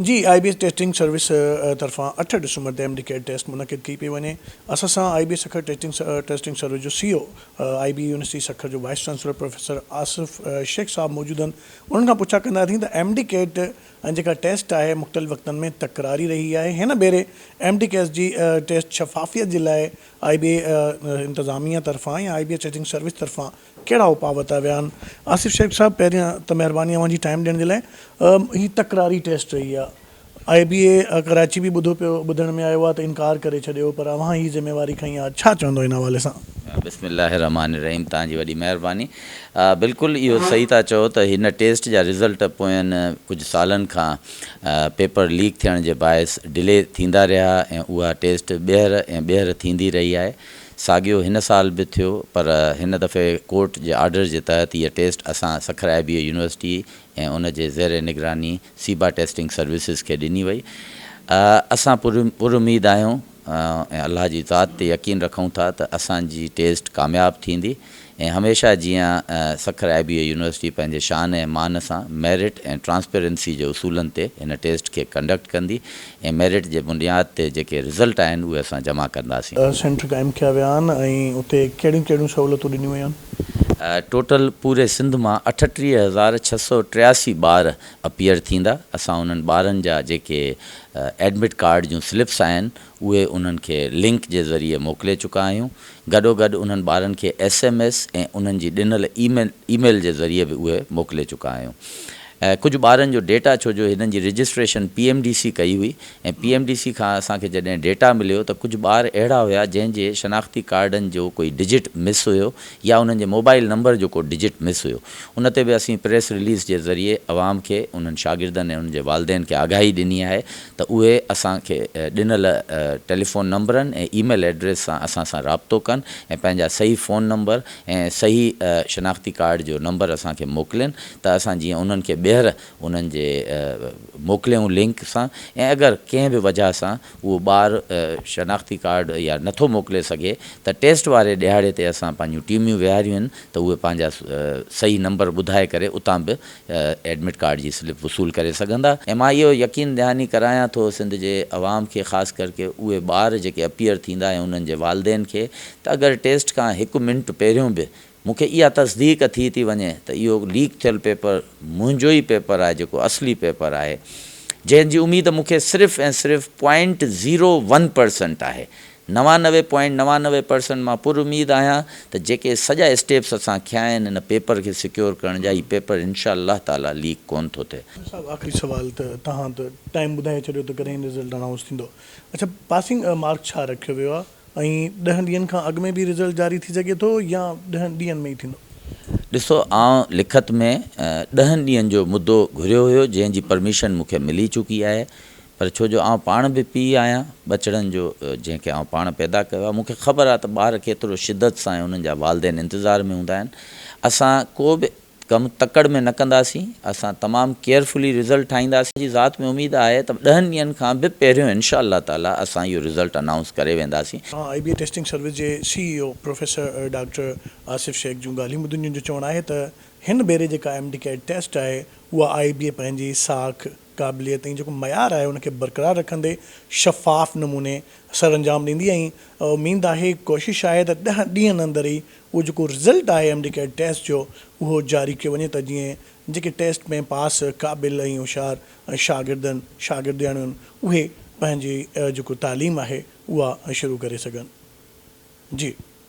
जी IBS testing service तरफ़ां 8 डिसंबर ते MDCAT taste मुनक़िद की पई वञे। असां सां IBS सखर टेस्टिंग सर्विस जो CEO IB यूनिवर्सिटी सखर जो vice chancellor professor Asif Shaikh साहब मौजूद आहिनि। उन्हनि खां पुछा कंदासीं त MDCAT जेका टेस्ट आहे मुख़्तलिफ़ वक़्तनि में तकरारी रही आहे। हिन भेरे MDCAT जी टेस्ट शफ़ाफ़ियत जे लाइ IB इंतज़ामिया तरफ़ां या IBS टेस्टिंग सर्विस तरफ़ां कहिड़ा उपाउ वरिता विया आहिनि? आसिफ शेख साहब, पहिरियां त महिरबानी अव्हांजी टाइम ॾियण जे लाइ। ही तकरारी टेस्ट रही आहे। IBA कराची बि ॿुधण में आयो आहे त इनकार करे छॾियो, पर अव्हां ही ज़िम्मेवारी खईं आहे। छा चवंदो इन हवाले सां? बिस्मिल्लाहिर्रहमानिर्रहीम। तव्हांजी वॾी महिरबानी। बिल्कुलु इहो सही था चओ त हिन टेस्ट जा रिज़ल्ट पोयनि कुझु सालनि खां पेपर लीक थियण जे बाहिस डिले थींदा रहिया ऐं उहा टेस्ट ॿीहर थींदी रही आहे। साॻियो हिन साल बि थियो, पर हिन दफ़े कोर्ट जे ऑर्डर जे तहत इहा टेस्ट असां सखर IBA यूनिवर्सिटी ऐं उन जे ज़ेर निगरानी सीबा टेस्टिंग सर्विसिस खे ॾिनी वई। असां पुरुमीद आहियूं ऐं अल्लाह जी ज़ात ते यकीन रखूं था त असांजी टेस्ट कामयाबु थींदी ऐं हमेशह जीअं सखर IBA यूनिवर्सिटी पंहिंजे शान ऐं मान सां मेरिट ऐं ट्रांसपेरेंसी जे उसूलनि ते हिन टेस्ट खे कंडक्ट कंदी ऐं मेरिट जे बुनियाद ते जेके रिज़ल्ट आहिनि उहे असां जमा कंदासीं। सेंटर क़ाइमु कया विया आहिनि ऐं उते कहिड़ियूं कहिड़ियूं सहूलियतूं ॾिनियूं वयूं आहिनि? टोटल पूरे सिंध मां 38,683 ॿार अपीयर थींदा। असां उन्हनि ॿारनि जा जेके एडमिट कार्ड जूं स्लिप्स आहिनि उहे उन्हनि खे लिंक जे ज़रिए मोकिले चुका आहियूं। गॾोगॾु उन्हनि ॿारनि खे SMS ऐं उन्हनि जी ॾिनल ईमेल जे ज़रिए बि उहे मोकिले चुका आहियूं। कुझु ॿारनि जो डेटा, छो जो हिननि जी रजिस्ट्रेशन PMDC कई हुई ऐं PMDC खां असांखे जॾहिं डेटा मिलियो त कुझु ॿार अहिड़ा हुया जंहिंजे शनाख़्ती कार्डनि जो कोई डिजिट मिस हुयो या उन्हनि जे मोबाइल नंबर जो को डिजिट मिस हुयो। उन ते बि असीं प्रेस रिलीज़ जे ज़रिए अवाम खे, उन्हनि शागिर्दनि ऐं उन्हनि जे वालदेन खे आगाही ॾिनी आहे त उहे असांखे ॾिनल टेलीफोन नंबरनि ऐं ईमेल एड्रेस सां असां सां राब्तो कनि ऐं पंहिंजा सही फ़ोन नंबर ऐं सही शनाख़्ती कार्ड जो नंबर असांखे मोकिलिनि त असां जीअं उन्हनि खे ॿीहर उन्हनि जे मोकिलियूं लिंक सां। ऐं अगरि कंहिं बि वजह सां उहो ॿारु शनाख़्ती कार्ड या नथो मोकिले सघे त टेस्ट वारे ॾिहाड़े ते असां पंहिंजूं टीमियूं विहारियूं आहिनि त उहे पंहिंजा सही नंबर ॿुधाए करे उतां बि एडमिट कार्ड जी स्लिप वसूल करे सघंदा। ऐं मां इहो यकीन दहानी करायां थो सिंध जे अवाम खे, ख़ासि करके उहे ॿार जेके अपीयर थींदा ऐं उन्हनि जे वालदेन खे, त अगरि टेस्ट खां 1 मिंट पहिरियों बि मूंखे इहा तस्दीक थी वञे त इहो लीक थियल पेपर मुंहिंजो ई पेपर आहे, जेको असली पेपर आहे, जंहिंजी उमेद मूंखे सिर्फ़ु ऐं सिर्फ़ु 0.01% आहे। 99.99% मां पुरुमीद आहियां त जेके सॼा स्टेप्स असां खया आहिनि हिन पेपर खे सिक्योर करण जा, ई पेपर इंशा अल्लाह ताला लीक कोन थो थिए। आख़िरी सवाल, त तव्हां त टाइम ॿुधाए छॾियो त कॾहिं रिज़ल्ट अनाउंस थींदो। अच्छा, पासिंग मार्क छा रखियो वियो आहे ऐं 10 ॾींहंनि खां अॻु में बि रिज़ल्ट जारी थी सघे थो या 10 ॾींहंनि में ई थींदो? ॾिसो, आउं लिखत में 10 ॾींहंनि जो मुदो घुरियो हुयो जंहिंजी परमिशन मूंखे मिली चुकी आहे, पर छो जो आउं पाण बि पीउ आहियां बचड़नि जो, जंहिंखे आउं पाण पैदा कयो आहे, मूंखे ख़बर आहे त ॿार केतिरो शिदत सां ऐं उन्हनि जा वालदेन इंतज़ार में हूंदा आहिनि। असां को बि कमु तकड़ में न कंदासीं, असां तमामु केयरफुली रिज़ल्ट ठाहींदासीं। जी ज़ात में उमेद आहे त 10 ॾींहंनि खां बि पहिरियों इंशा अल्लाह ताला असां इहो रिज़ल्ट अनाउंस करे वेंदासीं। IBA टेस्टिंग सर्विस जे CEO professor doctor Asif Sheikh जूं ॻाल्हियूं ॿुधियुनि जो चवणु आहे त हिन भेरे जेका MDCAT टेस्ट आहे उहा IBA पंहिंजी साख, क़ाबिलियत ऐं जेको मयार आहे उनखे बरक़रार रखंदे शफ़ाफ़ नमूने सर अंजाम ॾींदी। ऐं उमेद आहे, कोशिशि आहे त 10 ॾींहंनि अंदर ई उहो जेको रिज़ल्ट आहे MDCAT टेस्ट जो उहो जारी कयो वञे त जीअं जेके टेस्ट में पास क़ाबिल ऐं होशियार शागिर्दियाणियूं उहे पंहिंजी जेको तालीम आहे उहा शुरू करे सघनि। जी।